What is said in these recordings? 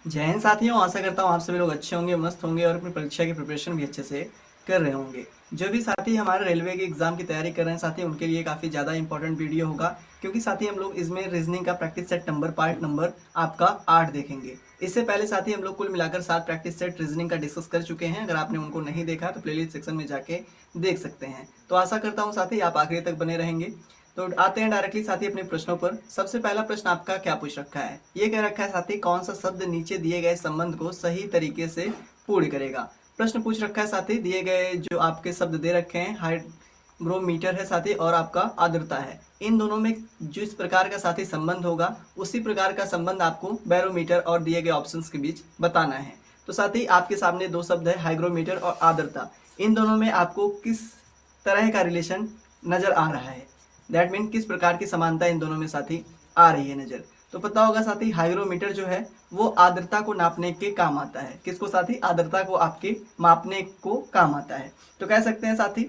जय हिंद साथियों, आशा करता हूँ आप सभी लोग अच्छे होंगे, मस्त होंगे और अपनी परीक्षा की प्रिपरेशन भी अच्छे से कर रहे होंगे। जो भी साथी हमारे रेलवे के एग्जाम की तैयारी कर रहे हैं साथी, उनके लिए काफ़ी ज़्यादा इंपॉर्टेंट वीडियो होगा, क्योंकि साथी हम लोग इसमें रीजनिंग का practice set number part number आपका 8 देखेंगे। इससे पहले साथी हम लोग कुल मिलाकर 7 प्रैक्टिस सेट रीजनिंग का डिस्कस कर चुके हैं। अगर आपने उनको नहीं देखा तो प्लेलिस्ट सेक्शन में जाके देख सकते हैं। तो आशा करता हूँ साथी आप आखिरी तक बने रहेंगे। तो आते हैं डायरेक्टली साथी अपने प्रश्नों पर। सबसे पहला प्रश्न आपका क्या पूछ रखा है, ये कह रखा है साथी कौन सा शब्द नीचे दिए गए संबंध को सही तरीके से पूर्ण करेगा। प्रश्न पूछ रखा है साथी, दिए गए जो आपके शब्द दे रखे हैं हाइग्रोमीटर है साथी और आपका आर्द्रता है, इन दोनों में जिस प्रकार का साथी संबंध होगा उसी प्रकार का संबंध आपको बैरोमीटर और दिए गए ऑप्शंस के बीच बताना है। तो साथी आपके सामने दो शब्द है हाइग्रोमीटर और आर्द्रता, इन दोनों में आपको किस तरह का रिलेशन नजर आ रहा है, दैट मीन किस प्रकार की समानता इन दोनों में साथी आ रही है नजर। तो पता होगा साथी हाइग्रोमीटर जो है वो आर्द्रता को नापने के काम आता है। किसको साथी? आर्द्रता को आपके मापने को काम आता है। तो कह सकते हैं साथी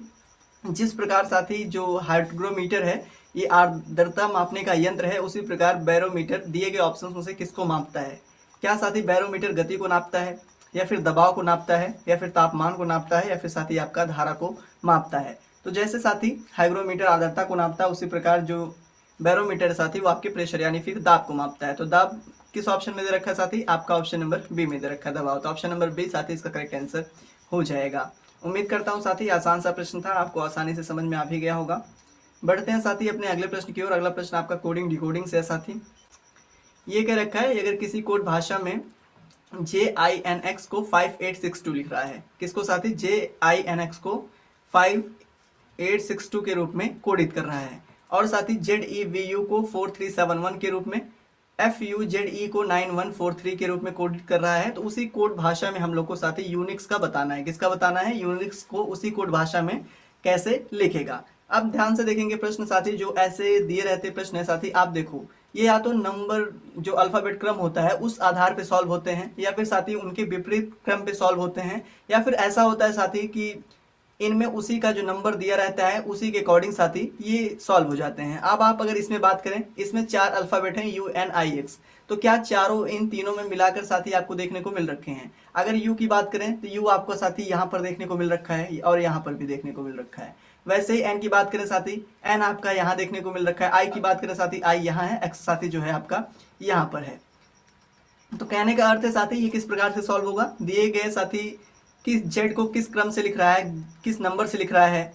जिस प्रकार साथी जो हाइग्रोमीटर है ये आर्द्रता मापने का यंत्र है, उसी प्रकार बैरोमीटर दिए गए ऑप्शन में से किसको मापता है? क्या साथी बैरोमीटर गति को नापता है, या फिर दबाव को नापता है, या फिर तापमान को नापता है, या फिर साथी आपका धारा को मापता है? तो जैसे साथी हाइग्रोमीटर आर्द्रता को नापता है, उसी प्रकार जो बैरोमीटर साथी वो आपके प्रेशर यानी फिर दाब को मापता है। तो दाब किस ऑप्शन में दे रखा है साथी? आपका ऑप्शन नंबर बी में दे रखा है दबाव। तो ऑप्शन नंबर बी साथी इसका करेक्ट आंसर हो जाएगा। उम्मीद करता हूँ साथी आसान सा प्रश्न था, आपको आसानी से समझ में आ भी गया होगा। बढ़ते हैं साथी अपने अगले प्रश्न की ओर। अगला प्रश्न आपका कोडिंग डिकोडिंग से है साथी। ये कह रखा है अगर किसी कोड भाषा में JINX को 5862 लिख रहा है, किसको साथी? JINX को 5862 के रूप में कोडित कर रहा है, और साथी ZEVU को 4371 के रूप में, FUZE को 9143 के रूप में कोडित कर रहा है। तो उसी कोड भाषा में हम लोग को साथी यूनिक्स का बताना है। किसका बताना है? यूनिक्स को उसी कोड भाषा में कैसे लिखेगा। अब ध्यान से देखेंगे प्रश्न साथी, जो ऐसे दिए रहते प्रश्न है साथी, आप देखो ये या तो नंबर जो अल्फाबेट क्रम होता है उस आधार पे सॉल्व होते हैं, या फिर साथी उनके विपरीत क्रम पे सॉल्व होते हैं, या फिर ऐसा होता है साथी कि इनमें उसी का जो नंबर दिया रहता है उसी के अकॉर्डिंग साथी ये सॉल्व हो जाते हैं। अब आप अगर इसमें बात करें, इसमें 4 अल्फाबेट हैं UNIX, तो क्या चारों इन तीनों में मिलाकर साथी आपको देखने को मिल रखे हैं? अगर यू की बात करें तो यू आपको साथी यहाँ पर देखने को मिल रखा है और यहाँ पर भी देखने को मिल रखा है। वैसे ही एन की बात करें साथी, एन आपका यहाँ देखने को मिल रखा है। आई की बात करें साथी, आई यहाँ है, एक्स साथी जो है आपका यहाँ पर है। तो कहने का अर्थ है साथी ये किस प्रकार से सॉल्व होगा? दिए गए साथी किस जेड को किस क्रम से लिख रहा है, किस नंबर से लिख रहा है,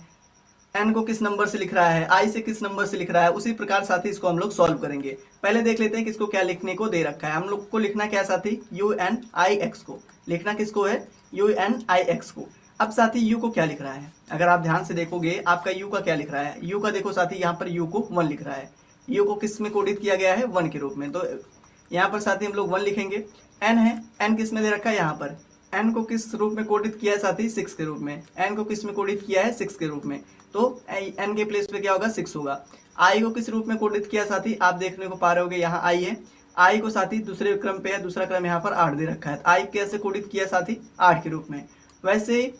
एन को किस नंबर से लिख रहा है, आई से किस नंबर से लिख रहा है, उसी प्रकार साथी इसको हम लोग सॉल्व करेंगे। पहले देख लेते हैं किसको क्या लिखने को दे रखा है। हम लोग को लिखना क्या साथी? UNIX को लिखना किसको है? UNIX को। अब साथी यू को क्या लिख रहा है? अगर आप ध्यान से देखोगे आपका यू का क्या लिख रहा है? यू का देखो साथी यहाँ पर यू को 1 लिख रहा है। यू को किस में कोडित किया गया है? 1 के रूप में। तो यहाँ पर साथी हम लोग 1 लिखेंगे। एन है, एन किस में दे रखा है? यहाँ पर। एन को किस रूप में कोडित किया है साथी? 6 के रूप में। एन को किस में कोडित किया है? 6 के रूप में। तो एन के प्लेस पे क्या होगा? 6 होगा। आई को किस रूप में कोडित किया साथी? आप देखने को पा रहे होगे यहाँ आई है। आई को साथी दूसरे क्रम पे है, दूसरा क्रम यहाँ पर 8 दे रखा है। आई कैसे कोडित किया साथी? 8 के रूप में। वैसे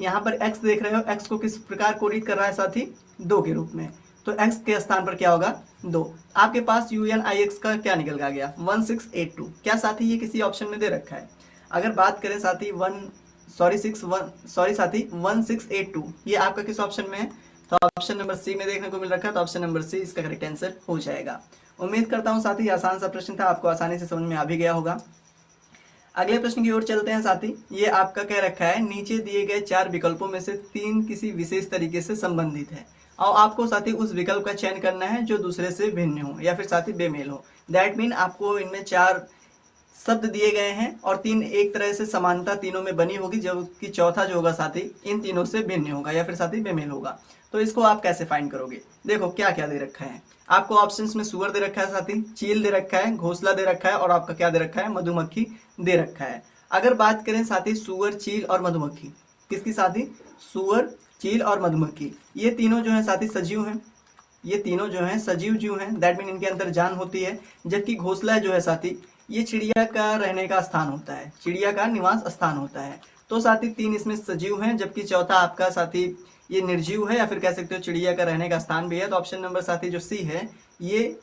यहाँ पर एक्स देख रहे हो, एक्स को किस प्रकार कोडित कर रहा है साथी? 2 के रूप में। तो एक्स के स्थान पर क्या होगा? 2। आपके पास UNIX का क्या निकल का गया? 1682। क्या साथी ये किसी ऑप्शन में दे रखा है? अगर बात करें साथी 1682 ये आपका किस ऑप्शन में है? तो ऑप्शन नंबर सी में देखने को मिल रखा है। तो ऑप्शन नंबर सी इसका करेक्ट आंसर हो जाएगा। उम्मीद करता हूं साथी आसान सा प्रश्न था, आपको आसानी से समझ में आ भी गया होगा। अगले प्रश्न की ओर चलते हैं साथी। ये आपका कह रखा है नीचे दिए गए 4 विकल्पों में से 3 किसी विशेष तरीके से संबंधित है, और आपको साथी उस विकल्प का चयन करना है जो दूसरे से भिन्न हो या फिर साथी बेमेल हो। दैट मीन आपको इनमें 4 शब्द दिए गए हैं और 3 एक तरह से समानता तीनों में बनी होगी, जबकि चौथा जो होगा साथी इन तीनों से भिन्न होगा या फिर साथी बेमेल होगा। तो इसको आप कैसे फाइंड करोगे? देखो क्या क्या दे रखा है आपको। ऑप्शंस में सुअर दे रखा है साथी, चील दे रखा है, घोंसला दे रखा है, और आपका क्या दे रखा है? मधुमक्खी दे रखा है। अगर बात करें साथी सुअर, चील और मधुमक्खी, किसकी साथी? सुअर, चील और मधुमक्खी, ये तीनों जो है साथी सजीव हैं। ये तीनों जो हैं सजीव जीव हैं, दैट मीन इनके अंदर जान होती है। जबकि घोंसला जो है साथी ये चिड़िया का रहने का स्थान होता है, चिड़िया का निवास स्थान होता है। तो साथी 3 इसमें सजीव हैं, जबकि चौथा आपका साथी ये निर्जीव है, या फिर कह सकते हो चिड़िया का रहने का स्थान भी है। तो ऑप्शन नंबर साथी जो सी है ये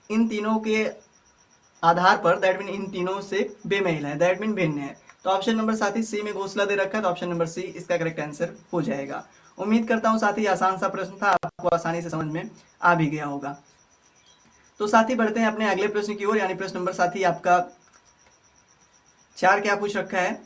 इन तीनों के आधार पर, दैट मीन इन तीनों से बेमेल है, दैट मीन भिन्न है। तो ऑप्शन नंबर साथी सी में घोंसला दे रखा है, तो ऑप्शन नंबर सी इसका करेक्ट आंसर हो जाएगा। उम्मीद करता हूं साथी आसान सा प्रश्न था, आपको आसानी से समझ में आ भी गया होगा। तो साथी बढ़ते हैं अपने अगले प्रश्न की ओर, यानी प्रश्न नंबर साथी आपका 4 क्या पूछ रखा है।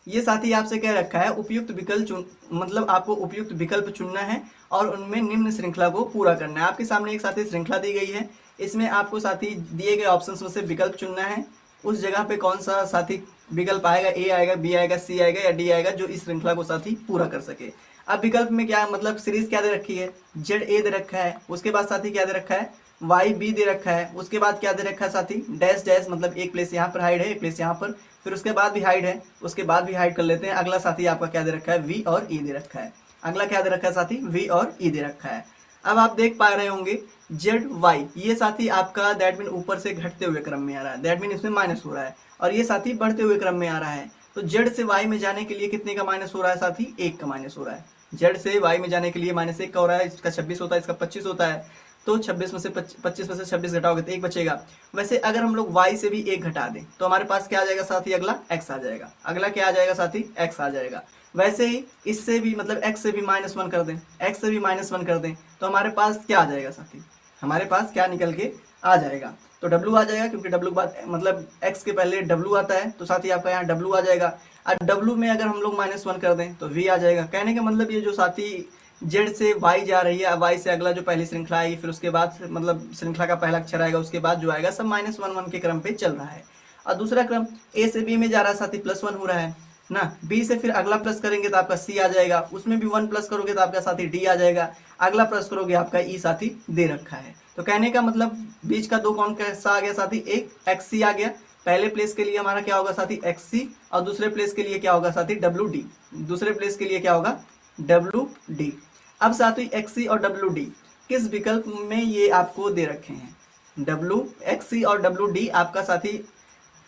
ये साथी आपसे कह रखा है उपयुक्त विकल्प चुन, मतलब आपको उपयुक्त विकल्प चुनना है और उनमें निम्न श्रृंखला को पूरा करना है। आपके सामने एक साथी श्रृंखला दी गई है, इसमें आपको साथी दिए गए ऑप्शंस में से विकल्प चुनना है। उस जगह पे कौन सा साथी विकल्प आएगा, ए आएगा, बी आएगा, सी आएगा या डी आएगा, जो इस श्रृंखला को साथी पूरा कर सके। अब विकल्प में क्या मतलब सीरीज क्या दे रखी है, जेड ए दे रखा है, उसके बाद साथी क्या दे रखा है, वाई बी दे रखा है, उसके बाद क्या दे रखा है साथी, डैश डैश, मतलब एक प्लेस यहाँ पर हाइड है, एक प्लेस यहाँ पर, फिर उसके बाद भी हाइड है, उसके बाद भी हाइड कर लेते हैं। अगला साथी आपका क्या दे रखा है, वी और ई दे रखा है। अगला क्या दे रखा है साथी, वी और ई दे रखा है। अब आप देख पा रहे होंगे जेड वाई, ये साथी आपका दैट मीन ऊपर से घटते हुए क्रम में आ रहा है, दैट मीन इसमें माइनस हो रहा है, और ये साथी बढ़ते हुए क्रम में आ रहा है। तो जेड से वाई में जाने के लिए कितने का माइनस हो रहा है साथी, 1 का माइनस हो रहा है। जेड से वाई में जाने के लिए -1 का हो रहा है, इसका 26 होता है, इसका 25 होता है। तो 26 में से 25 में से 26 घटाओगे तो 1 बचेगा। वैसे अगर हम लोग y से भी 1 घटा दें तो हमारे पास क्या आ जाएगा साथी, अगला x आ जाएगा। अगला क्या आ जाएगा साथी, x आ जाएगा। वैसे ही इससे भी मतलब x से भी -1 कर दें, x से भी -1 कर दें तो हमारे पास क्या आ जाएगा साथी, हमारे पास क्या निकल के आ जाएगा, तो w आ जाएगा, क्योंकि w बाद मतलब x के पहले w आता है, तो साथी आपका यहाँ w आ जाएगा। और w में अगर हम लोग -1 कर दें तो v आ जाएगा। कहने का मतलब ये जो साथी जेड से वाई जा रही है, वाई से अगला जो पहली श्रृंखला आएगी, फिर उसके बाद मतलब श्रृंखला का पहला अक्षर आएगा, उसके बाद जो आएगा सब -1 के क्रम पे चल रहा है। और दूसरा क्रम ए से बी में जा रहा है साथी, +1 हो रहा है ना, बी से फिर अगला प्लस करेंगे तो आपका सी आ जाएगा, उसमें भी 1 प्लस करोगे तो आपका साथी डी आ जाएगा, अगला प्लस करोगे आपका ई साथी दे रखा है। तो कहने का मतलब बीच का 2 कौन कैसा आ गया साथी, एक एक्स सी आ गया। पहले प्लेस के लिए हमारा क्या होगा साथी, एक्स सी, और दूसरे प्लेस के लिए क्या होगा साथी, डब्ल्यू डी। दूसरे प्लेस के लिए क्या होगा, डब्ल्यू डी। अब साथी एक्सी और डब्ल्यू डी किस विकल्प में ये आपको दे रखे हैं, डब्ल्यू एक्सी और डब्ल्यू डी आपका साथी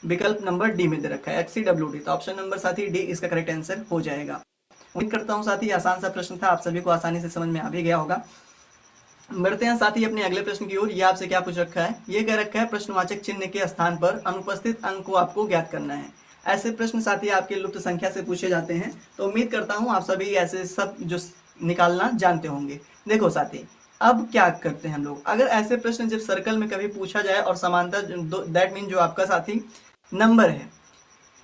विकल्प नंबर डी में दे रखा है, एक्सी डब्ल्यू डी। तो ऑप्शन नंबर साथी डी इसका करेक्ट आंसर हो जाएगा। उम्मीद करता हूँ साथी आसान सा प्रश्न था, आप सभी को आसानी से समझ में आ भी गया होगा। बढ़ते हैं साथी अपने अगले प्रश्न की ओर। ये आपसे क्या पूछ रखा है, ये कह रखा है प्रश्नवाचक चिन्ह के स्थान पर अनुपस्थित अंक को आपको ज्ञात करना है। ऐसे प्रश्न साथी आपके लुप्त संख्या से पूछे जाते हैं, तो उम्मीद करता हूँ आप सभी ऐसे सब जो निकालना जानते होंगे। देखो साथी अब क्या करते हैं हम लोग, अगर ऐसे प्रश्न जब सर्कल में कभी पूछा जाए और समांतर, दैट मीन जो आपका साथी नंबर है,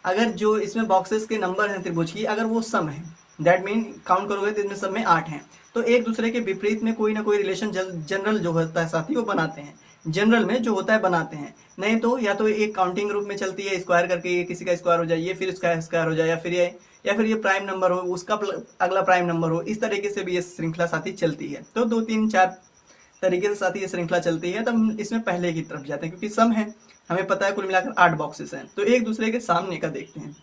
अगर जो इसमें बॉक्सेस के नंबर हैं त्रिभुज की, अगर वो सम है, दैट मीन काउंट करोगे तो इसमें सब में 8 हैं, तो एक दूसरे के विपरीत में कोई ना कोई रिलेशन जनरल जो होता है साथी वो बनाते हैं, जनरल में जो होता है बनाते हैं। नहीं तो या तो एक काउंटिंग ग्रुप में चलती है, स्क्वायर करके ये किसी का स्क्वायर हो जाए, ये फिर इसका स्क्वायर हो जाए, या फिर ये प्राइम नंबर हो, उसका अगला प्राइम नंबर हो, इस तरीके से भी ये श्रृंखला साथी चलती है। तो 2 3 4 तरीके से साथी ये श्रृंखला चलती है। तब इसमें पहले की तरफ जाते हैं, क्योंकि सम है, हमें पता है कुल मिलाकर 8 बॉक्सेस हैं। तो एक दूसरे के सामने का देखते हैं।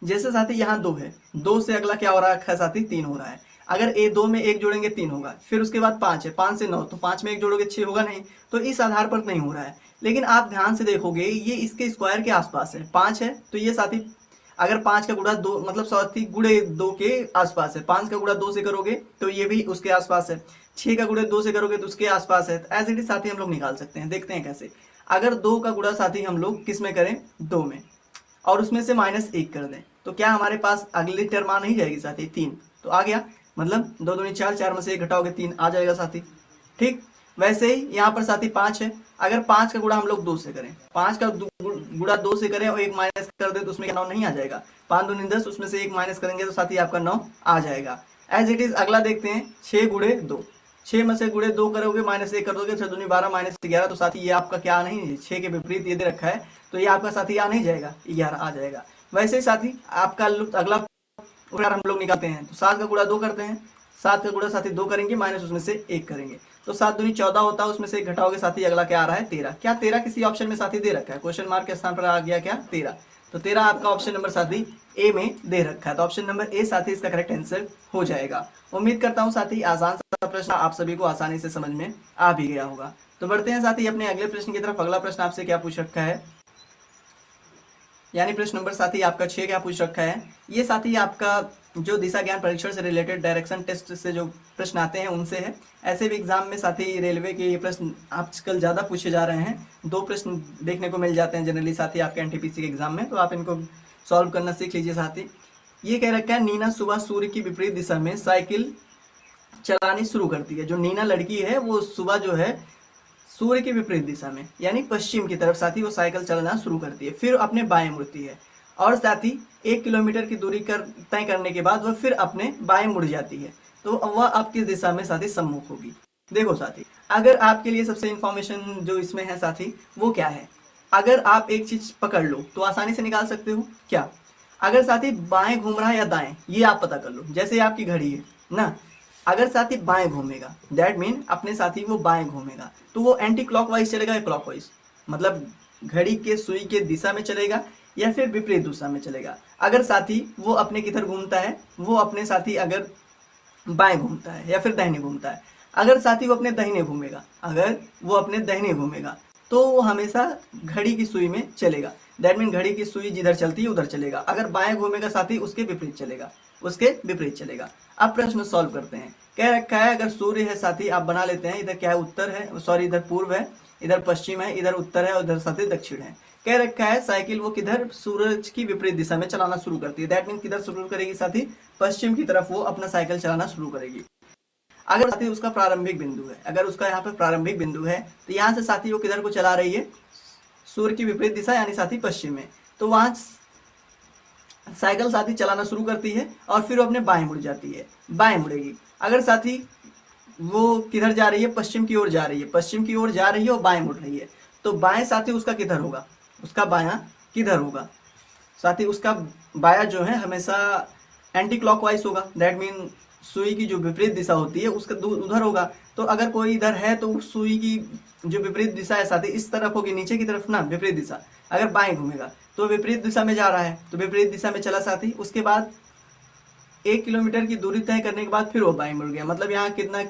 जैसे साथी यहाँ 2 है, 2 से अगला क्या हो रहा है साथी, 3 हो रहा है। अगर ए 2 में 1 जोड़ेंगे 3 होगा, फिर उसके बाद 5 है, 5 से 9, तो 5 में 1 जोड़ोगे 6 होगा नहीं, तो इस आधार पर नहीं हो रहा है। लेकिन आप ध्यान से देखोगे ये इसके स्क्वायर के आसपास है, 5 है तो ये साथी अगर 5 का गुणा 2 मतलब साथी गुणे 2 के आसपास है, 5 का गुणा 2 से करोगे तो ये भी उसके आसपास है, 6 का गुणा 2 से करोगे तो उसके आसपास है। एज इट इज साथी हम लोग निकाल सकते हैं, देखते हैं कैसे। अगर 2 का गुणा साथी हम लोग किस में करें, 2 में, और उसमें से -1 कर दें, तो क्या हमारे पास अगली टर्म आ नहीं जाएगी साथी, 3 तो आ गया, मतलब 2 दूनी 4, 4 में से 1 घटाओगे 3 आ जाएगा साथी। ठीक वैसे ही यहाँ पर साथी 5 है, अगर 5 का गुणा हम लोग 2 से करें, 5 का गुणा 2 से करें और 1 माइनस कर दें तो उसमें 9 नहीं आ जाएगा, 5 दूनी 10, उसमें से 1 माइनस करेंगे तो साथी आपका 9 आ जाएगा। एज इट इज अगला देखते हैं, 6 गुणे 2, 6 में से गुणे 2 करोगे, -1 कर दोगे, 6 दूनी 12, -11, तो साथी ये आपका क्या नहीं है, 6 के विपरीत ये दे रखा है, तो ये आपका साथी आ नहीं जाएगा, 11 आ जाएगा। वैसे ही साथी आपका अगला उदाहरण हम लोग निकालते हैं, तो 7 का गुणा 2 करते हैं, 7 का गुणा साथी 2 करेंगे, माइनस उसमें से 1 करेंगे, तो 7 दूनी 14 होता है, उसमें से 1 घटाओगे साथी अगला क्या आ रहा है, 13। क्या 13 किसी ऑप्शन में साथी दे रखा है, क्वेश्चन मार्क के स्थान पर आ गया क्या 13, तो 13 आपका ऑप्शन नंबर साथी ए में दे रखा है, तो ऑप्शन नंबर ए साथी इसका करेक्ट आंसर हो जाएगा। उम्मीद करता हूँ साथी आसान सा प्रश्न आप सभी को आसानी से समझ में आ भी गया होगा। तो बढ़ते हैं साथी अपने अगले प्रश्न की तरफ। अगला प्रश्न आपसे क्या पूछ रखा है, यानी प्रश्न नंबर साथी आपका 6 क्या पूछ रखा है, ये साथी आपका जो दिशा ज्ञान परीक्षण से रिलेटेड डायरेक्शन टेस्ट से जो प्रश्न आते हैं उनसे है। ऐसे भी एग्जाम में साथी रेलवे के ये प्रश्न आजकल ज़्यादा पूछे जा रहे हैं। 2 प्रश्न देखने को मिल जाते हैं जनरली साथी आपके एनटीपीसी के एग्जाम में, तो आप इनको सॉल्व करना सीख लीजिए साथी। ये कह रखा है नीना सुबह सूर्य की विपरीत दिशा में साइकिल चलानी शुरू करती है। जो नीना लड़की है वो सुबह जो है सूर्य की विपरीत दिशा में यानी पश्चिम की तरफ साथी वो साइकिल चलाना शुरू करती है, फिर अपने बाएं मुड़ती है और साथी 1 किलोमीटर की दूरी तय करने के बाद वह फिर अपने बाएं मुड़ जाती है। तो वह अब किस दिशा में साथी सम्मुख होगी। देखो साथी, अगर आपके लिए सबसे इंफॉर्मेशन जो इसमें है साथी वो क्या है, अगर आप एक चीज पकड़ लो तो आसानी से निकाल सकते हो। क्या? अगर साथी बाएं घूम रहा है या दाएं, ये आप पता कर लो। जैसे आपकी घड़ी है ना, अगर साथी बाएं घूमेगा दैट मीन अपने साथी वो बाएं घूमेगा, तो वो एंटी क्लॉकवाइज चलेगा या क्लॉकवाइज, मतलब घड़ी के सुई के दिशा में चलेगा या फिर विपरीत दिशा में चलेगा। अगर साथी वो अपने किधर घूमता है, वो अपने साथी अगर बाएं घूमता है या फिर दाहिने घूमता है, अगर साथी वो अपने दाहिने घूमेगा, अगर वो अपने दाहिने घूमेगा तो वो हमेशा घड़ी की सुई में चलेगा। दैट मीन घड़ी की सुई जिधर चलती है उधर चलेगा। अगर बाएं घूमेगा साथी उसके विपरीत चलेगा, उसके विपरीत चलेगा। अब प्रश्न सॉल्व करते हैं। कह रखा है अगर सूर्य है साथी, आप बना लेते हैं, इधर क्या है उत्तर है, सॉरी इधर पूर्व है, इधर पश्चिम है, इधर उत्तर है और इधर साथी दक्षिण है। कह रखा है साइकिल वो किधर सूरज की विपरीत दिशा में चलाना शुरू करती है। दैट मीन किधर शुरू करेगी साथी, पश्चिम की तरफ वो अपना साइकिल चलाना शुरू करेगी। अगर साथी उसका प्रारंभिक बिंदु है, अगर उसका यहाँ पे प्रारंभिक बिंदु है तो यहाँ से साथी वो किधर को चला रही है, सूर्य की विपरीत दिशा यानी साथी पश्चिम में। तो वहां साइकिल साथी चलाना शुरू करती है और फिर वो अपने बाएं मुड़ जाती है, बाएं मुड़ेगी। अगर साथी वो किधर जा रही है, पश्चिम की ओर जा रही है, पश्चिम की ओर जा रही है और बाएं मुड़ रही है, तो बाएं साथी उसका किधर होगा, उसका बायां किधर होगा साथी, उसका बायां जो है हमेशा एंटी क्लॉकवाइज होगा। दैट मीन सुई की जो विपरीत दिशा होती है उसका उधर होगा। तो अगर कोई इधर है तो उस सुई की जो विपरीत दिशा है साथी इस तरफ होगी, नीचे की तरफ ना, विपरीत दिशा। अगर बाएं घूमेगा तो विपरीत दिशा में जा रहा है, तो विपरीत दिशा में चला साथी। उसके बाद 1 किलोमीटर की दूरी तय करने के बाद फिर वो बाएं मुड़ गया, मतलब यहाँ कितना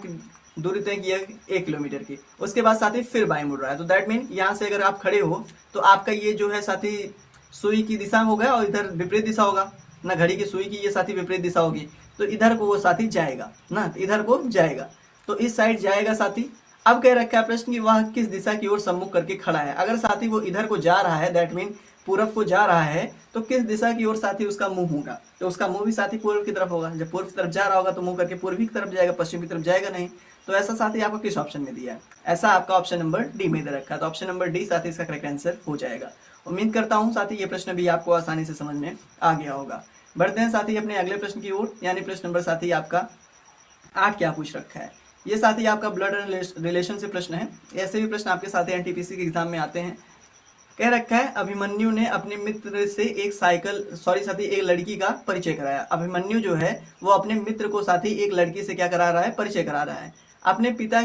दूरी तय किया, 1 किलोमीटर की। उसके बाद साथी फिर बाएं मुड़ रहा है। तो दैट मीन यहाँ से अगर आप खड़े हो तो आपका ये जो है साथी सुई की दिशा होगा और इधर विपरीत दिशा होगा ना, घड़ी की सुई की ये साथी विपरीत दिशा होगी, तो इधर को वो साथी जाएगा ना, इधर को जाएगा, तो इस साइड जाएगा साथी। अब कह रखा है प्रश्न कि वह किस दिशा की ओर सम्मुख करके खड़ा है। अगर साथी वो इधर को जा रहा है दैट मीन पूर्व को जा रहा है, तो किस दिशा की ओर साथी उसका मुंह होगा, तो उसका मुंह भी साथी पूर्व की तरफ होगा। जब पूर्व की तरफ जा रहा होगा तो मुंह करके पूर्वी की तरफ जाएगा, पश्चिम की तरफ जाएगा नहीं। तो ऐसा साथी आपको किस ऑप्शन में दिया है, ऐसा आपका ऑप्शन नंबर डी में दे रखा है। तो ऑप्शन नंबर डी साथी इसका करेक्ट आंसर हो जाएगा। उम्मीद करता हूँ साथी ये प्रश्न भी आपको आसानी से समझ में आ गया होगा। बढ़ते हैं साथी अपने अगले प्रश्न की ओर, यानी प्रश्न नंबर साथी आपका 8 क्या पूछ रखा है। ये साथी आपका ब्लड रिलेशन से प्रश्न है। ऐसे भी प्रश्न आपके साथी एनटीपीसी के एग्जाम में आते हैं। कह रखा है अभिमन्यु ने अपने मित्र से एक साथी एक लड़की का परिचय कराया। अभिमन्यु जो है वो अपने मित्र को साथी एक लड़की से क्या करा रहा है, परिचय करा रहा है। अपने पिता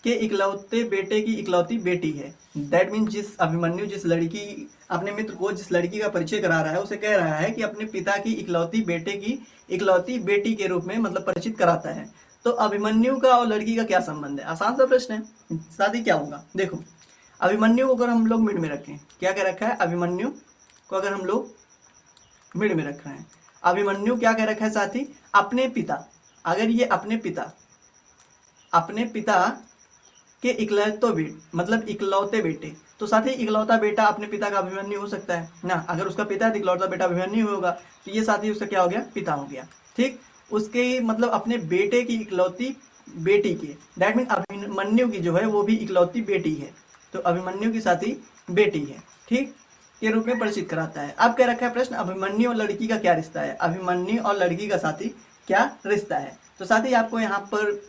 के इकलौते बेटे की इकलौती बेटी है। दैट मीन जिस अभिमन्यु जिस लड़की अपने मित्र को जिस लड़की का परिचय करा रहा है उसे कह रहा है कि अपने पिता की इकलौती बेटे की इकलौती बेटी के रूप में मतलब परिचित कराता है। तो अभिमन्यु का और लड़की का क्या संबंध है, आसान सा प्रश्न है साथी। क्या होगा देखो, अभिमन्यु को अगर हम लोग मिड में रखें, क्या कह रखा है, अभिमन्यु को अगर हम लोग मिड में रख रहे हैं, अभिमन्यु क्या कह रखा है साथी, अपने पिता, अगर ये अपने पिता के इकलौते बेटे, तो साथी इकलौता बेटा अपने पिता का अभिमन्यु हो सकता है ना। अगर उसका पिता है इकलौता बेटा अभिमन्यु होगा, तो ये साथी उसका क्या हो गया, पिता हो गया। ठीक, उसके मतलब अपने बेटे की इकलौती बेटी के, दैट मीन अभिमन्यु की जो है वो भी इकलौती बेटी है, तो अभिमन्यु की साथी बेटी है, ठीक, के रूप में परिचित कराता है। अब क्या रखा है प्रश्न, अभिमन्यु और लड़की का क्या रिश्ता है, अभिमन्यु और लड़की का साथी क्या रिश्ता है। तो साथी आपको यहाँ पर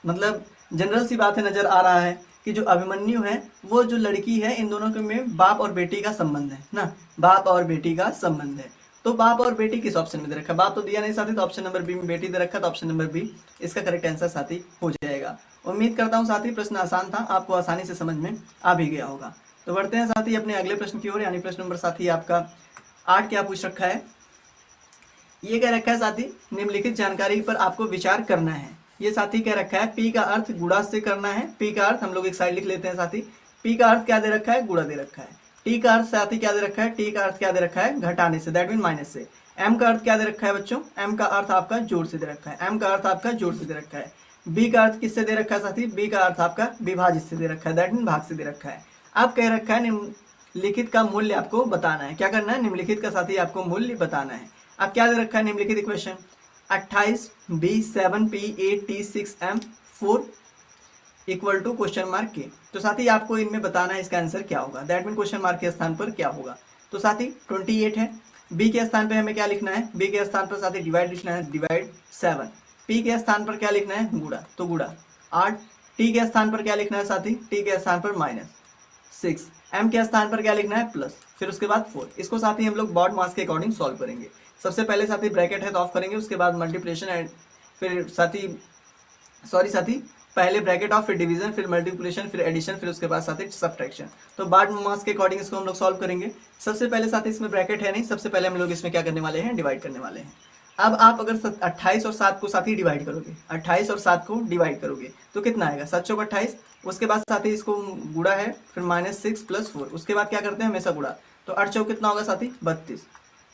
मतलब जनरल सी बात है, नजर आ रहा है कि जो अभिमन्यु है वो जो लड़की है, इन दोनों के में बाप और बेटी का संबंध है ना, बाप और बेटी का संबंध है। तो बाप और बेटी किस ऑप्शन में दे रखा है, बाप तो दिया नहीं साथी, तो ऑप्शन नंबर बी में बेटी दे रखा, तो ऑप्शन नंबर बी इसका करेक्ट आंसर साथी हो जाएगा। उम्मीद करता हूँ साथी प्रश्न आसान था, आपको आसानी से समझ में आ भी गया होगा। तो बढ़ते हैं साथी अपने अगले प्रश्न की ओर, यानी प्रश्न नंबर साथी आपका 8 क्या पूछ रखा है। ये कह रखा है साथी निम्नलिखित जानकारी पर आपको विचार करना है। ये साथी कह रखा है पी का अर्थ गुणा से करना है। पी का अर्थ हम लोग एक साइड लिख लेते हैं साथी, पी का अर्थ क्या दे रखा है, गुणा दे रखा है। टी का अर्थ साथी क्या दे रखा है, टी का अर्थ क्या दे रखा है, घटाने से, दैट मीन माइनस से। एम का अर्थ क्या दे रखा है बच्चों, एम का अर्थ आपका जोड़ से दे रखा है, एम का अर्थ आपका जोड़ से दे रखा है। बी का अर्थ किससे दे रखा है साथी, बी का अर्थ आपका विभाजित से दे रखा है, दैट मीन भाग से दे रखा है। अब कह रखा है निम्नलिखित का मूल्य आपको बताना है, क्या करना है, निम्नलिखित का साथी आपको मूल्य बताना है। अब क्या दे रखा है निम्नलिखित equation, 28 B 7 P 8 T 6 M 4 equal to question mark के। तो साथी आपको इनमें बताना है इसका आंसर क्या होगा, दैट मीन क्वेश्चन मार्क के स्थान पर क्या होगा। तो साथी 28 है, बी के स्थान पर हमें क्या लिखना है, बी के स्थान पर साथी डिवाइड लिखना है, डिवाइड 7। पी के स्थान पर क्या लिखना है, गुणा, तो गुणा 8। टी के स्थान पर क्या लिखना है साथी, टी के स्थान पर -6। एम के स्थान पर क्या लिखना है, प्लस, फिर उसके बाद 4। इसको साथी हम लोग बॉड मास के अकॉर्डिंग सॉल्व करेंगे। सबसे पहले साथी ब्रैकेट है तो ऑफ करेंगे, उसके बाद मल्टीप्लिकेशन एंड फिर साथी पहले ब्रैकेट ऑफ, फिर डिवीजन, फिर मल्टीप्लिकेशन, फिर एडिशन, फिर उसके बाद साथी सब्ट्रैक्शन। तो बॉड मास के अकॉर्डिंग इसको हम लोग सॉल्व करेंगे। सबसे पहले साथी इसमें ब्रैकेट है नहीं, सबसे पहले हम लोग इसमें क्या करने वाले हैं, डिवाइड करने वाले हैं। अब आप अगर 28 और 7 को साथी डिवाइड करोगे, 28 और 7 को डिवाइड करोगे तो कितना आएगा, 7 चौक 28। उसके बाद साथी इसको गुणा है, फिर -6 + 4, उसके बाद क्या करते हैं हमेशा गुणा, तो 8 चौक कितना होगा साथी,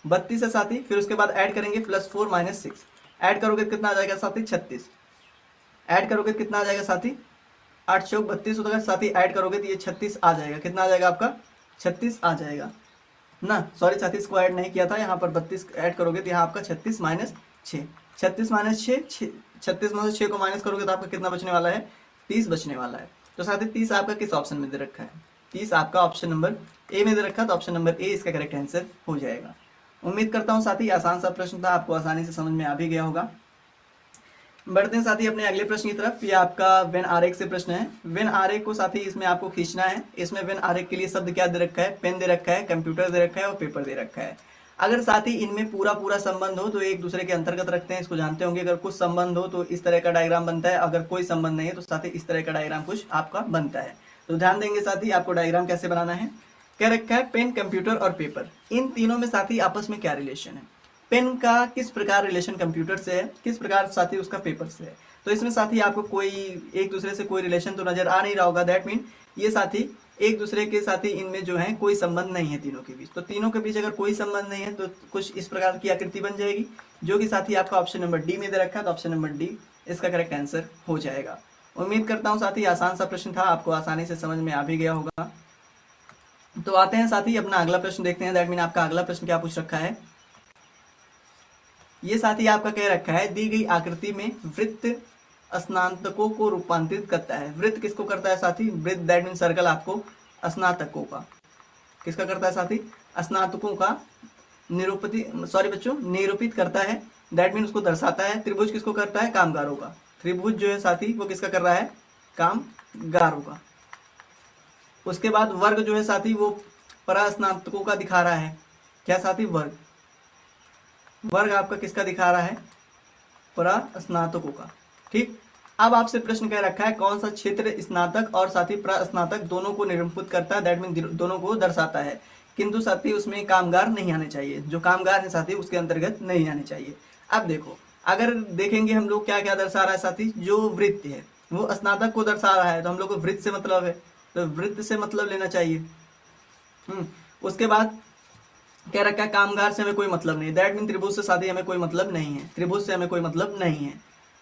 32 है साथी। फिर उसके बाद ऐड करेंगे +4 -6, ऐड करोगे कितना आ जाएगा साथी, 36। ऐड करोगे कितना आ जाएगा साथी, 8 चौक 32 होगा साथी, ऐड करोगे तो ये 36 आ जाएगा। कितना आ जाएगा आपका, 36 आ जाएगा ना, सॉरी 36 को ऐड नहीं किया था, यहाँ पर 32 ऐड करोगे तो यहाँ आपका 36 - 6, 36 - 6, 36 में से 6 को माइनस करोगे तो आपका कितना बचने वाला है, 30 बचने वाला है। तो साथी 30 आपका किस ऑप्शन में दे रखा है, 30 आपका ऑप्शन नंबर ए में दे रखा है, तो ऑप्शन नंबर ए इसका करेक्ट आंसर हो जाएगा। उम्मीद करता हूँ साथी आसान सा प्रश्न था, आपको आसानी से समझ में आ भी गया होगा। बढ़ते हैं साथी अपने अगले प्रश्न की तरफ। ये आपका वेन आरेख से प्रश्न है। वेन आरेख को साथी इसमें आपको खींचना है। इसमें वेन आरेख के लिए शब्द क्या दे रखा है, पेन दे रखा है, कंप्यूटर दे रखा है और पेपर दे रखा है। अगर साथी इनमें पूरा संबंध हो तो एक दूसरे के अंतर्गत रखते हैं, इसको जानते होंगे। अगर कुछ संबंध हो तो इस तरह का डायग्राम बनता है, अगर कोई संबंध नहीं है तो साथी इस तरह का डायग्राम कुछ आपका बनता है। तो ध्यान देंगे साथी आपको डायग्राम कैसे बनाना है। क्या रखा है, पेन, कंप्यूटर और पेपर, इन तीनों में साथी आपस में क्या रिलेशन है। पेन का किस प्रकार रिलेशन कंप्यूटर से है, किस प्रकार साथी उसका पेपर से है। तो इसमें साथी आपको कोई एक दूसरे से कोई रिलेशन तो नजर आ नहीं रहा होगा, दैट मीन ये साथी एक दूसरे के साथी इनमें जो है कोई संबंध नहीं है तीनों के बीच। तो तीनों के बीच अगर कोई संबंध नहीं है तो कुछ इस प्रकार की आकृति बन जाएगी, जो कि साथी आपका ऑप्शन नंबर डी में दे रखा है, तो ऑप्शन नंबर डी इसका करेक्ट आंसर हो जाएगा। उम्मीद करता हूँ साथी आसान सा प्रश्न था, आपको आसानी से समझ में आ भी गया होगा। तो आते हैं साथी अपना अगला प्रश्न देखते हैं। दैट मीन आपका अगला प्रश्न क्या पूछ रखा है। ये साथी आपका कह रखा है, दी गई आकृति में वृत्त स्नातकों को रूपांतरित करता है। वृत्त किसको करता है साथी, वृत्त दैट मीन सर्कल आपको स्नातकों का किसका करता है साथी, स्नातकों का निरूपित करता है, दैट मीन उसको दर्शाता है। त्रिभुज किसको करता है, कामगारों का। त्रिभुज जो है साथी वो किसका कर रहा है, कामगारों का। उसके बाद वर्ग जो है साथी वो परास्नातकों का दिखा रहा है। क्या साथी, वर्ग आपका किसका दिखा रहा है, परास्नातकों का। ठीक, अब आपसे प्रश्न कह रखा है कौन सा क्षेत्र स्नातक और साथी परास्नातक दोनों को निरूपित करता है, दैट मीन दोनों को दर्शाता है, किंतु साथी उसमें कामगार नहीं आने चाहिए, जो कामगार है साथी उसके अंतर्गत नहीं आने चाहिए। अब देखो, अगर देखेंगे हम लोग क्या क्या दर्शा रहा है साथी, जो वृत्त है वो स्नातक को दर्शा रहा है, तो हम लोग को वृत्त से मतलब है, तो वृत्त से मतलब लेना चाहिए। उसके बाद कह रखा है कामगार से हमें कोई मतलब नहीं, दैट मीन त्रिभुज से साथी हमें कोई मतलब नहीं है, त्रिभुज से हमें कोई मतलब नहीं है।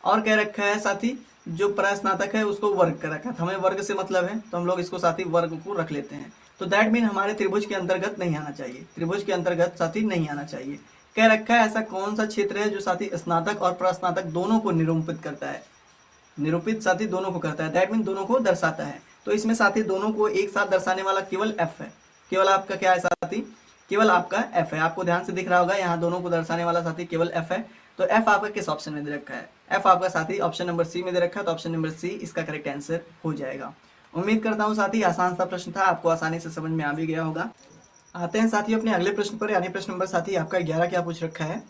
और कह रखा है साथी जो परास्नातक है उसको वर्ग कर रखा है, हमें वर्ग से मतलब है, तो हम लोग इसको साथी वर्ग को रख लेते हैं। तो दैट मीन हमारे त्रिभुज के अंतर्गत नहीं आना चाहिए, त्रिभुज के अंतर्गत साथी नहीं आना चाहिए। कह रखा है ऐसा कौन सा क्षेत्र है जो साथी स्नातक और परास्नातक दोनों को निरूपित करता है, निरूपित साथी दोनों को करता है, दैट मीन दोनों को दर्शाता है। तो इसमें साथी दोनों को एक साथ दर्शाने वाला केवल एफ है, केवल आपका क्या है साथी, केवल आपका एफ है। आपको ध्यान से दिख रहा होगा यहाँ दोनों को दर्शाने वाला साथी केवल एफ है। तो एफ आपका किस ऑप्शन में दे रखा है, एफ आपका साथी ऑप्शन नंबर सी में दे रखा है, तो ऑप्शन नंबर सी इसका करेक्ट आंसर हो जाएगा। उम्मीद करता हूँ साथी आसान सा प्रश्न था, आपको आसानी से समझ में आ भी गया होगा। आते हैं साथी अपने अगले प्रश्न पर, यानी प्रश्न नंबर साथी आपका 11 क्या पूछ रखा है।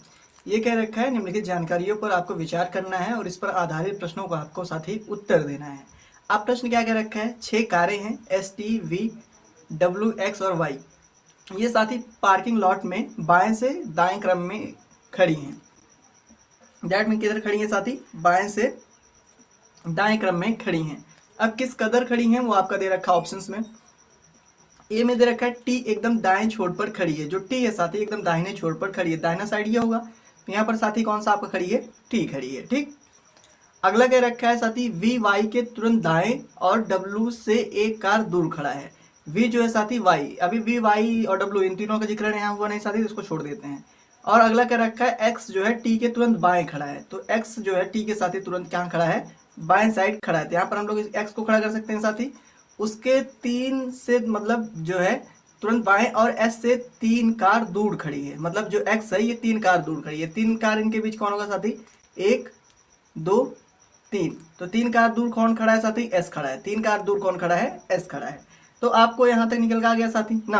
ये कह रखा है निम्नलिखित जानकारियों पर आपको विचार करना है और इस पर आधारित प्रश्नों को आपको साथी उत्तर देना है। आप प्रश्न क्या कह रखा है, 6 कारें हैं S T V W x और वाई, ये साथी पार्किंग लॉट में बाएं से दाएं क्रम में खड़ी हैं। दैट मीन किधर खड़ी हैं साथी, बाएं से दाएं क्रम में खड़ी हैं। अब किस कदर खड़ी हैं वो आपका दे रखा ऑप्शंस में। ए में दे रखा है टी एकदम दाएं छोर पर खड़ी है, जो टी है साथी एकदम दाहिने छोर पर खड़ी है, दाहिना साइड ये होगा, तो यहाँ पर साथी कौन सा आपका खड़ी है, टी खड़ी है। ठीक, अगला क्या रखा है साथी, वी वाई के तुरंत दाएं और डब्ल्यू से एक कार दूर खड़ा है। वी जो है साथी वाई, अभी वी वाई और डब्ल्यू इन तीनों का जिक्र यहाँ हुआ नहीं साथी, इसको छोड़ देते हैं। और अगला क्या रखा है, एक्स जो है टी के तुरंत बाएं खड़ा है, तो एक्स जो है टी के साथी तुरंत क्या खड़ा है, बाएं साइड खड़ा है, तो यहाँ पर हम लोग इस एक्स को खड़ा कर सकते हैं साथी, उसके 3 से मतलब जो है तुरंत बाएं, और एस से 3 कार दूर खड़ी है, मतलब जो एक्स है ये 3 कार दूर खड़ी है, 3 कार इनके बीच कौन होगा साथी, 1 2 3, तो 3 कार दूर कौन खड़ा है साथी, एस खड़ा है, 3 कार दूर कौन खड़ा है, एस खड़ा है। तो आपको यहां तक निकल के आ गया साथी ना।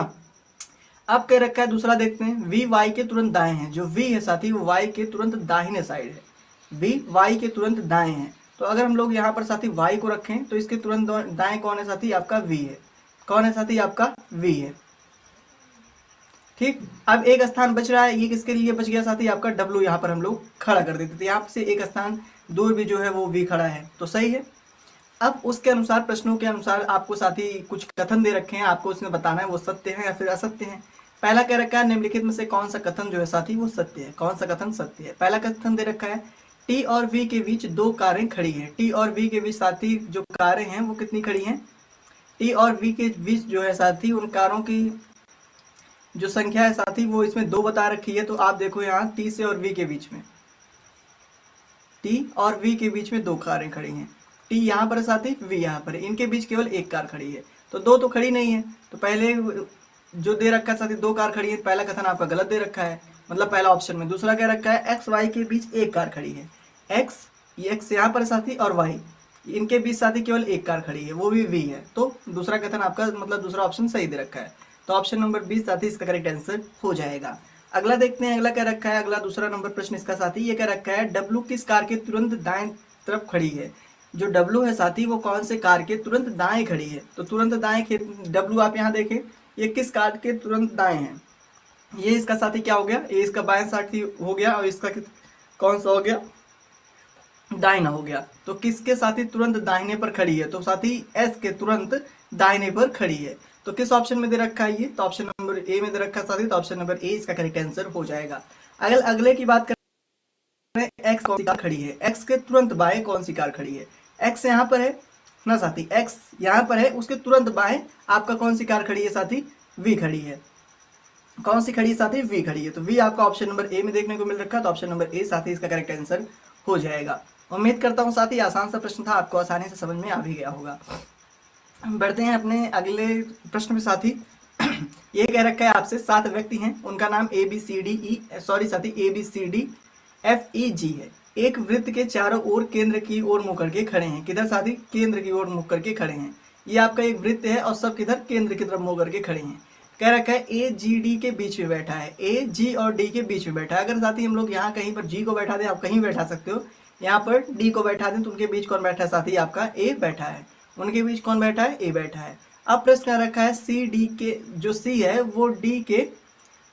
अब कह रखा है दूसरा देखते हैं, वी वाई के तुरंत दाएं है, जो वी है साथी वो वाई के तुरंत दाहिने साइड है, वी वाई के तुरंत दाएं है, तो अगर हम लोग यहाँ पर साथी वाई को रखें तो इसके तुरंत दाएं कौन है साथी, आपका वी है, कौन है साथी, आपका वी है। ठीक, अब एक स्थान बच रहा है, ये किसके लिए बच गया साथी, आपका डब्ल्यू, यहाँ पर हम लोग खड़ा कर देते थे, यहाँ से एक स्थान दूर भी जो है वो वी खड़ा है, तो सही है। अब उसके अनुसार, प्रश्नों के अनुसार आपको साथी कुछ कथन दे रखे हैं, आपको उसमें बताना है वो सत्य है या फिर असत्य है। पहला कह रखा है, निम्नलिखित में से कौन सा कथन जो है साथी वो सत्य है, कौन सा कथन सत्य है। पहला कथन दे रखा है, टी और वी के बीच 2 कारें खड़ी हैं, टी और वी के बीच साथी जो कारें हैं वो कितनी खड़ी हैं, टी और वी के बीच जो है साथी उन कारों की जो संख्या है साथी वो इसमें 2 बता रखी है, तो आप देखो यहाँ टी से और वी के बीच में, टी और वी के बीच में 2 कारें खड़ी हैं, टी यहाँ पर है साथी, वी यहाँ पर है, इनके बीच केवल 1 कार खड़ी है, तो 2 तो खड़ी नहीं है, तो पहले जो दे रखा है साथी 2 कार खड़ी है, पहला कथन आपका गलत दे रखा है, मतलब पहला ऑप्शन में। दूसरा क्या रखा है, एक्स वाई के बीच 1 कार खड़ी है, एक्स, ये एक्स यहाँ पर है साथी और वाई इनके बीच साथी केवल 1 कार खड़ी है, वो भी वी है, तो दूसरा कथन आपका मतलब दूसरा ऑप्शन सही दे रखा है, तो ऑप्शन नंबर 20 साथी इसका करेक्ट आंसर हो जाएगा। अगला देखते हैं, अगला क्या रखा है, अगला दूसरा नंबर प्रश्न इसका साथी ये क्या रखा है, डब्ल्यू किस कार के तुरंत दाएं तरफ खड़ी है, जो डब्ल्यू है साथी वो कौन से कार के तुरंत दाएं खड़ी है, तो तुरंत दाएं डब्ल्यू आप यहाँ देखें ये किस कार के तुरंत दाएं है, ये इसका साथी क्या हो गया, ये इसका बाएं साथी हो गया, और इसका कौन सा हो गया, दाहिना हो गया, तो किसके साथी तुरंत दाहिने पर खड़ी है, तो साथी एस के तुरंत दाहिने पर खड़ी है, तो किस ऑप्शन में दे रखा है ये, तो ऑप्शन नंबर ए में दे रखा है साथी, तो ऑप्शन नंबर ए इसका करेक्ट आंसर हो जाएगा। अगर अगले की बात करें, एक्स कौन सी कार खड़ी है, एक्स के तुरंत बाएं कौन सी कार खड़ी है, एक्स यहाँ पर है ना साथी, एक्स यहाँ पर है, उसके तुरंत बाएं आपका कौन सी कार खड़ी है साथी, वी खड़ी है, कौन सी खड़ी है साथी, वी खड़ी है, तो वी आपका ऑप्शन नंबर ए में देखने को मिल रखा है, तो ऑप्शन नंबर ए साथी इसका करेक्ट आंसर हो जाएगा। उम्मीद करता हूँ साथी आसान सा प्रश्न था, आपको आसानी से समझ में आ भी गया होगा। बढ़ते हैं अपने अगले प्रश्न में साथी। ये कह रखा है आपसे 7 व्यक्ति हैं, उनका नाम A B C D E sorry साथी A B C D F E G है, एक वृत्त के चारों ओर केंद्र की ओर मुंह करके खड़े हैं, किधर साथी, केंद्र की ओर मुंह करके खड़े हैं, ये आपका एक वृत्त है और सब किधर, केंद्र की तरफ मुंह करके खड़े हैं। कह रखा है ए जी डी के बीच में बैठा है, ए जी और डी के बीच में बैठा है, अगर साथी हम लोग यहाँ कहीं पर जी को बैठा दें, आप कहीं बैठा सकते हो, यहाँ पर डी को बैठा दें तो उनके बीच कौन बैठा है साथी, आपका ए बैठा है, उनके बीच कौन बैठा है, ए बैठा है। अब प्रश्न क्या रखा है, सी डी के जो सी है वो डी के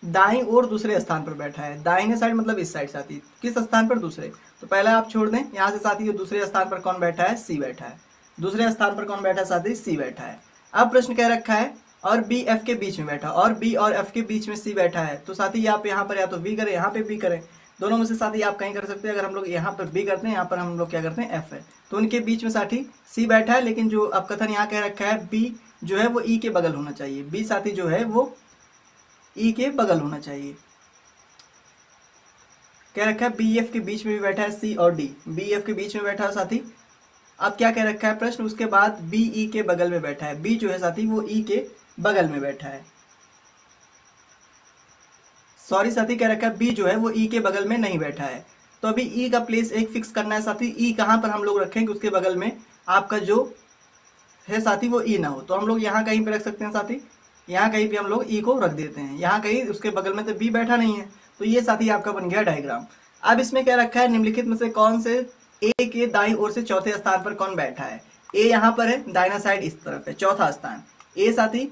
दाईं ओर दूसरे स्थान पर बैठा है, दाहिने साइड मतलब इस साइड साथी, किस स्थान पर, दूसरे, तो पहला आप छोड़ दें यहाँ से साथी, ये दूसरे स्थान पर कौन बैठा है, सी बैठा है, दूसरे स्थान पर कौन बैठा है साथी, सी बैठा है। अब प्रश्न क्या रखा है, और बी एफ के बीच में बैठा, और बी और एफ के बीच में सी बैठा है, तो साथी आप यहाँ पर या तो बी करें यहाँ पे बी करें, दोनों में से साथी आप कहीं कर सकते हैं, अगर हम लोग यहाँ पर बी करते हैं, यहाँ पर हम लोग क्या करते हैं एफ है, तो उनके बीच में साथी सी बैठा है, लेकिन जो अब कथन यहाँ कह रखा है बी जो है वो ई के बगल होना चाहिए, बी साथी जो है वो ई के बगल होना चाहिए। कह रखा है बी एफ के बीच में भी बैठा है सी और डी, बी एफ के बीच में बैठा है साथी। अब क्या कह रखा है प्रश्न, उसके बाद बी ई के बगल में बैठा है, बी जो है साथी वो ई के बगल में बैठा है, सॉरी साथी कह रखा है बी जो है वो ई के बगल में नहीं बैठा है, तो अभी ई का प्लेस एक फिक्स करना है साथी, ई कहाँ पर हम लोग रखेंगे उसके बगल में आपका जो है साथी वो ई ना हो, तो हम लोग यहाँ कहीं पे रख सकते हैं साथी, यहाँ कहीं पे हम लोग ई को रख देते हैं, यहाँ कहीं उसके बगल में तो बी बैठा नहीं है, तो ये साथी आपका बन गया डायग्राम। अब इसमें क्या रखा है, निम्नलिखित में से कौन से ए के दाईं ओर से चौथे स्थान पर कौन बैठा है, ए यहाँ पर है, दाहिना साइड इस तरफ है, चौथा स्थान ए साथी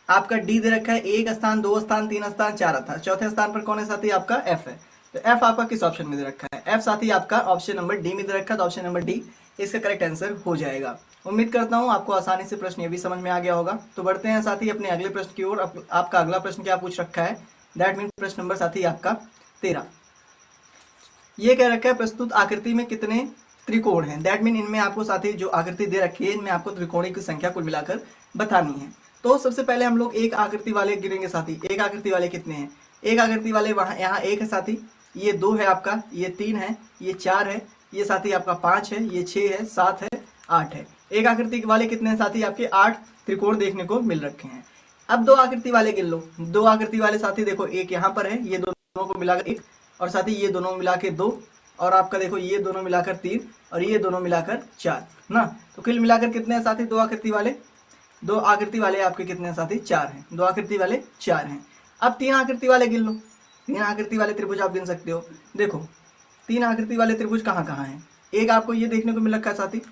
आपका डी दे रखा है, 1 स्थान 2 स्थान 3 स्थान 4 स्थान, चौथे स्थान पर कौन है साथी, आपका एफ है, तो एफ आपका किस ऑप्शन में दे रखा है, एफ साथी आपका ऑप्शन नंबर डी में दे रखा है, तो ऑप्शन नंबर डी इसका करेक्ट आंसर हो जाएगा। उम्मीद करता हूँ आपको आसानी से प्रश्न ये भी समझ में आ गया होगा। तो बढ़ते हैं साथी अपने अगले प्रश्न की ओर। आपका अगला प्रश्न क्या पूछ रखा है, दैट मीन प्रश्न नंबर साथी आपका 13। ये कह रखा है प्रस्तुत आकृति में कितने त्रिकोण हैं। दैट मीन इनमें आपको साथी जो आकृति दे रखी है इनमें आपको त्रिकोणों की संख्या कुल मिलाकर बतानी है। तो सबसे पहले हम लोग एक आकृति वाले गिनेंगे साथी। एक आकृति वाले कितने हैं, एक आकृति वाले वहाँ यहाँ एक है साथी, ये 2 है आपका, ये 3 है, ये 4 है, ये साथी आपका 5 है, ये 6 है, 7 है, 8 है। एक आकृति वाले कितने हैं साथी, आपके 8 त्रिकोण देखने को मिल रखे हैं। अब 2 आकृति वाले गिन लो। 2 आकृति वाले साथी देखो, एक यहाँ पर है, ये दोनों को मिलाकर 1, और साथी ये दोनों मिला के 2, और आपका देखो ये दोनों मिलाकर 3, और ये दोनों मिलाकर 4 ना। तो कुल मिलाकर कितने हैं साथी 2 आकृति वाले, 2 आकृति वाले आपके कितने हैं साथी 4 हैं। 2 आकृति वाले 4 हैं। अब 3 आकृति वाले गिन लो। 3 आकृति वाले त्रिभुज आप गिन सकते हो। देखो 3 आकृति वाले त्रिभुज कहाँ कहाँ हैं। एक आपको ये देखने को मिल रखा है साथी,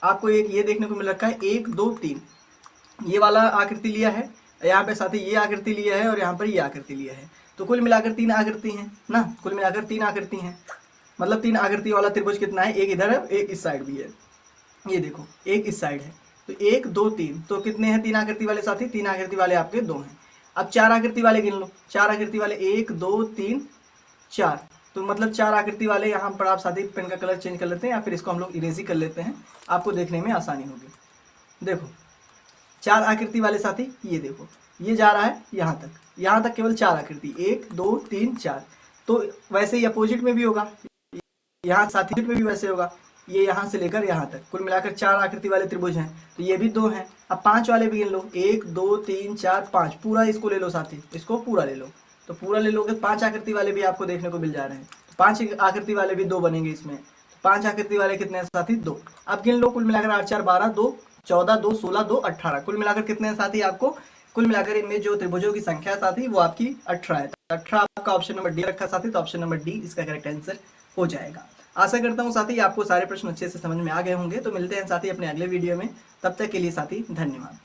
आपको एक ये देखने को मिल रखा है, 1 2 3 ये वाला आकृति लिया है, यहाँ पे साथी ये आकृति लिया है, और यहाँ पर ये आकृति लिया है। तो कुल मिलाकर 3 आकृति हैं ना, कुल मिलाकर 3 आकृति हैं। मतलब 3 आकृति वाला त्रिभुज कितना है, एक इधर है, एक इस साइड भी है। ये देखो एक इस साइड है, तो 1 2 3, तो कितने हैं 3 आकृति वाले साथी, 3 आकृति वाले आपके 2 हैं। अब 4 आकृति वाले गिन लो। 4 आकृति वाले 1 2 3 4, तो मतलब 4 आकृति वाले यहाँ पर आप साथी पेन का कलर चेंज कर लेते हैं, या फिर इसको हम लोग इरेज ही कर लेते हैं, आपको देखने में आसानी होगी। देखो 4 आकृति वाले साथी, ये देखो ये जा रहा है यहाँ तक केवल 4 आकृति, 1 2 3 4। तो वैसे ही अपोजिट में भी होगा, यहाँ साथी में भी वैसे होगा, ये यहाँ से लेकर यहाँ तक कुल मिलाकर 4 आकृति वाले त्रिभुज हैं। तो ये भी 2 हैं। अब 5 वाले भी गिन लो, 1 2 3 4 5, पूरा इसको ले लो साथी, इसको पूरा ले लो। तो पूरा ले लोगे 5 आकृति वाले भी आपको देखने को मिल जा रहे हैं। तो 5 आकृति वाले भी 2 बनेंगे इसमें। तो 5 आकृति वाले कितने हैं साथी 2। अब गिन लो कुल मिलाकर 8 4 12 2 14 2 16 2 18, कुल मिलाकर कितने हैं साथी आपको, कुल मिलाकर इनमें जो त्रिभुजों की संख्या साथी वो आपकी 18 है। 18 आपका ऑप्शन नंबर डी रखा साथी, तो ऑप्शन नंबर डी इसका करेक्ट आंसर हो जाएगा। आशा करता हूँ साथी आपको सारे प्रश्न अच्छे से समझ में आ गए होंगे। तो मिलते हैं साथी अपने अगले वीडियो में, तब तक के लिए साथी धन्यवाद।